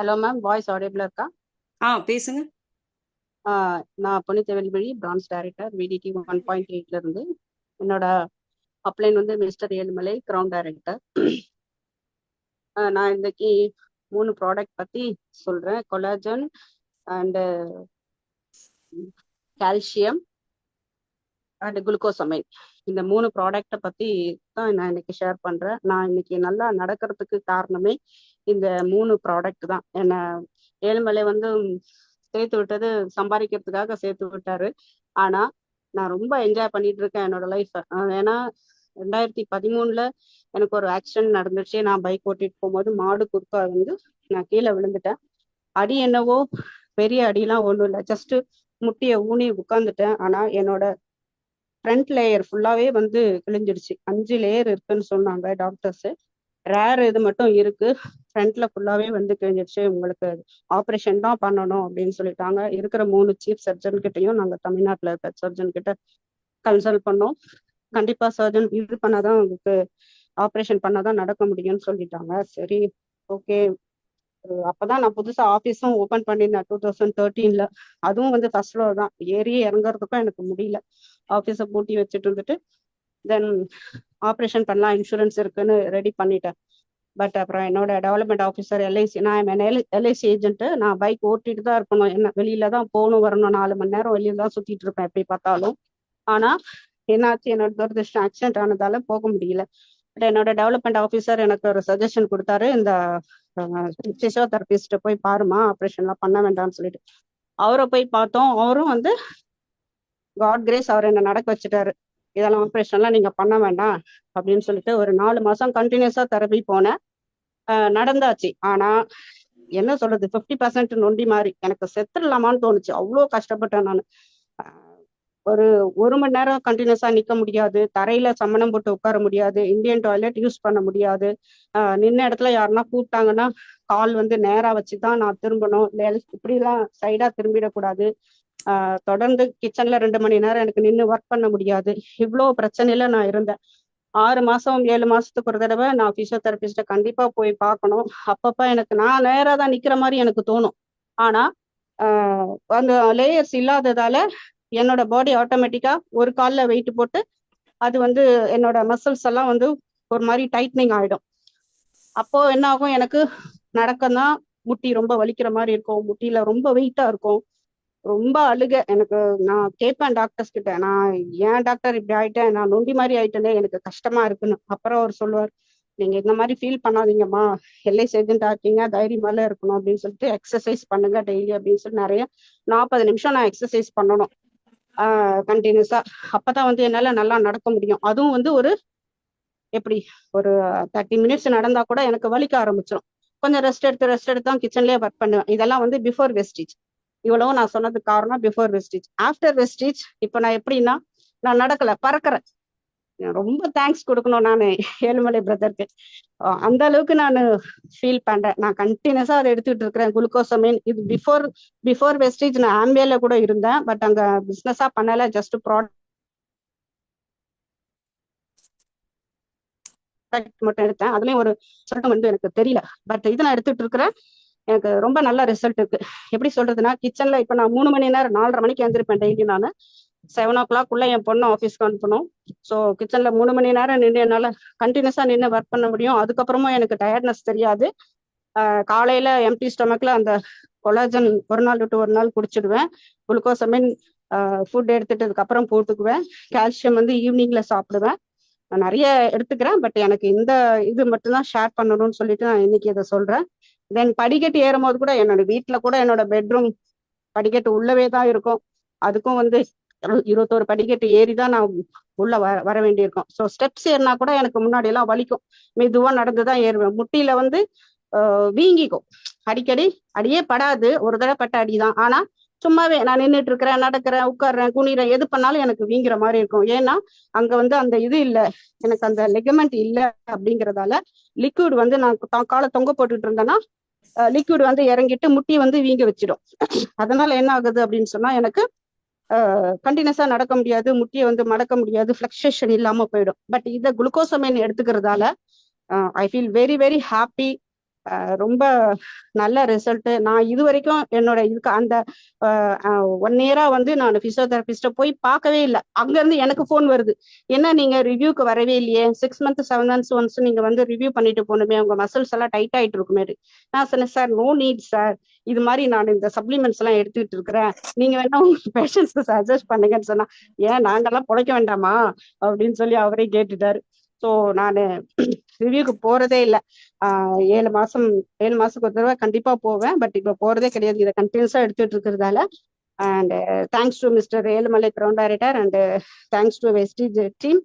Hello ma'am, voice ஆடியபிளா இருக்கா? பேசுங்க. நான் புனித வெல்வழி, பிரான்ச் டைரக்டர் விடிடி 1.8ல இருந்து. என்னோட அப்ளைன் வந்து மிஸ்டர் ஏழுமலை, கிரவுண்ட் டைரக்டர். நான் இன்னைக்கு 3 ப்ராடக்ட் பத்தி சொல்றேன். Collagen and calcium and glucosamine. இந்த 3 ப்ராடக்டை பத்தி தான் நான் இன்னைக்கு ஷேர் பண்றேன். நான் இன்னைக்கு நல்லா நடக்கிறதுக்கு காரணமே இந்த 3 ப்ராடக்ட் தான். என்ன ஏழுமலை வந்து சேர்த்து விட்டது சம்பாதிக்கிறதுக்காக சேர்த்து விட்டாரு. ஆனா நான் ரொம்ப என்ஜாய் பண்ணிட்டு இருக்கேன் என்னோட லைஃப். ஏன்னா 2013 எனக்கு ஒரு ஆக்சிடென்ட் நடந்துச்சு. நான் பைக் ஓட்டிட்டு போகும்போது மாடு குறுக்கா வந்து நான் கீழே விழுந்துட்டேன். அடி என்னவோ பெரிய அடியெல்லாம் ஒண்ணும் இல்லை, ஜஸ்ட் முட்டியை ஊனி உட்காந்துட்டேன். ஆனா என்னோட ஃப்ரண்ட் லேயர் ஃபுல்லாவே வந்து கிழிஞ்சிடுச்சு. 5 லேயர் இருக்குன்னு சொன்னாங்க டாக்டர்ஸ். ரேர் இது மட்டும் இருக்கு, ஃப்ரண்ட்ல ஃபுல்லாவே வந்து கிழிஞ்சிடுச்சு. உங்களுக்கு ஆப்ரேஷன் தான் பண்ணணும் அப்படின்னு சொல்லிட்டாங்க. இருக்கிற 3 சீஃப் சர்ஜன் கிட்டையும் நாங்க தமிழ்நாட்டில் இருக்க சர்ஜன் கிட்ட கன்சல்ட் பண்ணோம். கண்டிப்பா சர்ஜன் இது பண்ணாதான் உங்களுக்கு ஆப்ரேஷன் பண்ணாதான் நடக்க முடியும்னு சொல்லிட்டாங்க. சரி, ஓகே. அப்பதான் நான் புதுசா ஆபீஸும் ஓபன் பண்ணியிருந்தேன் 2013ல. அதுவும் வந்து ஃபர்ஸ்ட் ஃப்ளோர் தான், ஏறி இறங்குறதுக்கும் எனக்கு முடியல. ஆபீஸை பூட்டி வச்சுட்டு இருந்துட்டு தென் ஆப்ரேஷன் பண்ணலாம், இன்சூரன்ஸ் இருக்குன்னு ரெடி பண்ணிட்டேன். பட் அப்புறம் என்னோட டெவலப்மெண்ட் ஆஃபீஸர் எல்ஐசி, நான் எல்ஐசி ஏஜென்ட், நான் பைக் ஓட்டிட்டு தான் இருக்கணும், என்ன வெளியில தான் போகணும் வரணும், 4 மணி நேரம் வெளியில தான் சுத்திட்டு இருப்பேன் எப்படி பார்த்தாலும். ஆனா என்னாச்சு, என்னோட துரதிருஷ்டம் ஆக்சிடென்ட் ஆனதால போக முடியல. பட் என்னோட டெவலப்மெண்ட் ஆஃபீஸர் எனக்கு ஒரு சஜஷன் கொடுத்தாரு, இந்த பிசியோதெரபிஸ்ட போய் பாருமா, ஆப்ரேஷன்லாம் பண்ண வேண்டாம்னு சொல்லிட்டு. அவரை போய் பார்த்தோம். அவரும் வந்து காட் கிரேஸ், அவர் என்ன நடக்க வச்சுட்டாரு. இதெல்லாம் ஆப்ரேஷன்லாம் நீங்க பண்ண வேண்டாம் அப்படின்னு சொல்லிட்டு ஒரு 4 மாசம் கண்டினியூஸா தெரப்பி போனேன். நடந்தாச்சு. ஆனா என்ன சொல்றது, 50% நொண்டி மாதிரி எனக்கு செத்துடலாமான்னு தோணுச்சு. அவ்வளோ கஷ்டப்பட்டேன் நான். ஒரு 1 மணி நேரம் கண்டினியூஸா நிக்க முடியாது, தரையில சம்மணம் போட்டு உட்கார முடியாது, இந்தியன் டாய்லெட் யூஸ் பண்ண முடியாது. நின்ன இடத்துல யாருன்னா கூப்பிட்டாங்கன்னா கால் வந்து நேரா வச்சுதான் நான் திரும்பணும், இப்படிலாம் சைடா திரும்பிடக்கூடாது. தொடர்ந்து கிச்சன்ல 2 மணி நேரம் எனக்கு நின்று ஒர்க் பண்ண முடியாது. இவ்வளோ பிரச்சனையில நான் இருந்தேன். 6 மாசம் 7 மாசத்துக்கு ஒரு தடவை நான் பிசியோதெரபிஸ்ட கண்டிப்பா போய் பார்க்கணும். அப்பப்ப எனக்கு நான் நேரா தான் நிக்கிற மாதிரி எனக்கு தோணும். ஆனா அந்த லேயர்ஸ் இல்லாததால என்னோட பாடி ஆட்டோமேட்டிக்கா ஒரு கால்ல வெயிட் போட்டு அது வந்து என்னோட மசில்ஸ் எல்லாம் வந்து ஒரு மாதிரி டைட்னிங் ஆயிடும். அப்போ என்ன ஆகும், எனக்கு நடக்கதான் முட்டி ரொம்ப வலிக்கிற மாதிரி இருக்கும், முட்டியில ரொம்ப வெயிட்டா இருக்கும், ரொம்ப அழுக. எனக்கு நான் கேட்பேன் டாக்டர்ஸ் கிட்ட, நான் ஏன் டாக்டர் இப்படி ஆயிட்டேன், நான் நொண்டி மாதிரி ஆயிட்டேனே, எனக்கு கஷ்டமா இருக்குன்னு. அப்புறம் அவர் சொல்லுவார், நீங்க இந்த மாதிரி ஃபீல் பண்ணாதீங்கம்மா, எல்ஐசி ஏஜென்டா இருக்கீங்க, தைரியமால இருக்கணும் அப்படின்னு சொல்லிட்டு எக்ஸசைஸ் பண்ணுங்க டெய்லி அப்படின்னு சொல்லி நிறைய 40 நிமிஷம் நான் எக்ஸசைஸ் பண்ணணும் கண்டினியூஸா. அப்பதான் வந்து என்னால நல்லா நடக்க முடியும். அதுவும் வந்து ஒரு எப்படி ஒரு 30 மினிட்ஸ் நடந்தா கூட எனக்கு வலிக்க ஆரம்பிச்சிடும். கொஞ்சம் ரெஸ்ட் எடுத்து தான் கிச்சன்லயே ஒர்க் பண்ணுவேன். இதெல்லாம் வந்து பிஃபோர் வெஸ்டேஜ். இவ்வளவு நான் சொன்னதுக்கு காரணம் பிஃபோர் வெஸ்டேஜ். ஆஃப்டர் வெஸ்டேஜ் இப்ப நான் எப்படின்னா, நான் நடக்கல, பறக்கிறேன். ரொம்ப தேங்க்ஸ் கொடுக்கணும் நான் ஏழுமலை பிரதருக்கு. அந்த அளவுக்கு நான் ஃபீல் பண்றேன். நான் கண்டினியூஸா அதை எடுத்துட்டு இருக்கிறேன், குளுக்கோசமைன். இது பிஃபோர் வெஸ்டேஜ் நான் ஆம்பியர்ல கூட இருந்தேன், பட் அங்க பிசினஸா பண்ணல, ஜஸ்ட் ப்ராடக்ட் மட்டும் எடுத்தேன். அதுலயும் ஒரு சொல்லிட்டு வந்து எனக்கு தெரியல, பட் இது நான் எடுத்துட்டு இருக்கிறேன். எனக்கு ரொம்ப நல்ல ரிசல்ட் இருக்கு. எப்படி சொல்றதுன்னா, கிச்சன்ல இப்ப நான் 3 மணி நேரம் 4:30 மணிக்கு எழுந்திருப்பேன் டெய்லி. நான் 7 o'clock என் பொண்ணு ஆஃபீஸ்க்கு அனுப்பணும். ஸோ கிச்சன்ல 3 மணி நேரம் நின்று என்னால கண்டினியூஸா நின்று ஒர்க் பண்ண முடியும். அதுக்கப்புறமா எனக்கு டயர்ட்னஸ் தெரியாது. காலையில எம்டி ஸ்டொமக்ல அந்த கொலாஜன் ஒரு நாள் விட்டு ஒரு நாள் குடிச்சிடுவேன். குளுக்கோசமின் ஃபுட் எடுத்துட்டதுக்கு அப்புறம் போட்டுக்குவேன். கால்சியம் வந்து ஈவினிங்ல சாப்பிடுவேன். நான் நிறைய எடுத்துக்கிறேன், பட் எனக்கு இந்த இது மட்டும்தான் ஷேர் பண்ணணும்னு சொல்லிட்டு நான் இன்னைக்கு இதை சொல்றேன். தென் படிக்கட்டு ஏறும் போது கூட, என்னோட வீட்டுல கூட என்னோட பெட்ரூம் படிக்கட்டு உள்ளவே தான் இருக்கும். அதுக்கும் வந்து 21 படிக்கட்டு ஏறிதான் நான் உள்ள வர வேண்டியிருக்கும். ஸோ ஸ்டெப்ஸ் ஏறினா கூட எனக்கு முன்னாடி எல்லாம் வலிக்கும். மெதுவா நடந்துதான் ஏறுவேன். முட்டியில வந்து வீங்கிக்கும். அடிக்கடி அடியே படாது, ஒரு தடவை பட்ட அடிதான். ஆனா சும்மாவே நான் நின்றுட்டு இருக்கிறேன், நடக்கிறேன், உட்கார்றேன், குனிறேன், எது பண்ணாலும் எனக்கு வீங்குற மாதிரி இருக்கும். ஏன்னா அங்க வந்து அந்த இது இல்லை, எனக்கு அந்த லெகமெண்ட் இல்லை. அப்படிங்கறதால லிக்விட் வந்து நான் காலை தொங்க போட்டுட்டு இருந்தேன்னா லிக்விட் வந்து இறங்கிட்டு முட்டி வந்து வீங்க வச்சிடும். அதனால என்ன ஆகுது அப்படின்னு சொன்னா, எனக்கு கண்டினியூஸா நடக்க முடியாது, முட்டியை வந்து மடக்க முடியாது, ஃபிளக்சுவேஷன் இல்லாம போயிடும். பட் இதை குளுக்கோசமைன் எடுத்துக்கிறதால I feel very very happy. ரொம்ப நல்ல ரிசல்ட். நான் இது வரைக்கும் என்னோட இதுக்கு அந்த 1 இயரா வந்து நான் பிசியோதெரபிஸ்ட போய் பார்க்கவே இல்லை. அங்கிருந்து எனக்கு ஃபோன் வருது, என்ன நீங்க ரிவ்யூக்கு வரவே இல்லையே, 6 மந்த்ஸ் 7 மந்த்ஸ் ஒன்ஸ் நீங்க வந்து ரிவ்யூ பண்ணிட்டு போகணுமே, உங்க மசில்ஸ் எல்லாம் டைட் ஆயிட்டு இருக்குமே. நான் சொன்னேன், சார் நோ நீட் சார், இது மாதிரி நான் இந்த சப்ளிமெண்ட்ஸ் எல்லாம் எடுத்துக்கிட்டு இருக்கிறேன், நீங்க வேணா உங்க பேஷண்ட்ஸ்க்கு சஜஸ்ட் பண்ணுங்கன்னு சொன்னா, ஏன் நாங்கெல்லாம் பொழைக்க வேண்டாமா அப்படின்னு சொல்லி அவரே கேட்டுட்டாரு. ஸோ நான் ரிவ்யூக்கு போறதே இல்லை. 7 மாசத்துக்கு ஒரு தடவை கண்டிப்பா போவேன், பட் இப்ப போறதே கிடையாது, இதை கண்டினியூஸா எடுத்துட்டு இருக்கிறதால. And thanks to mister Ezhumalai ground director and thanks to Vestige team.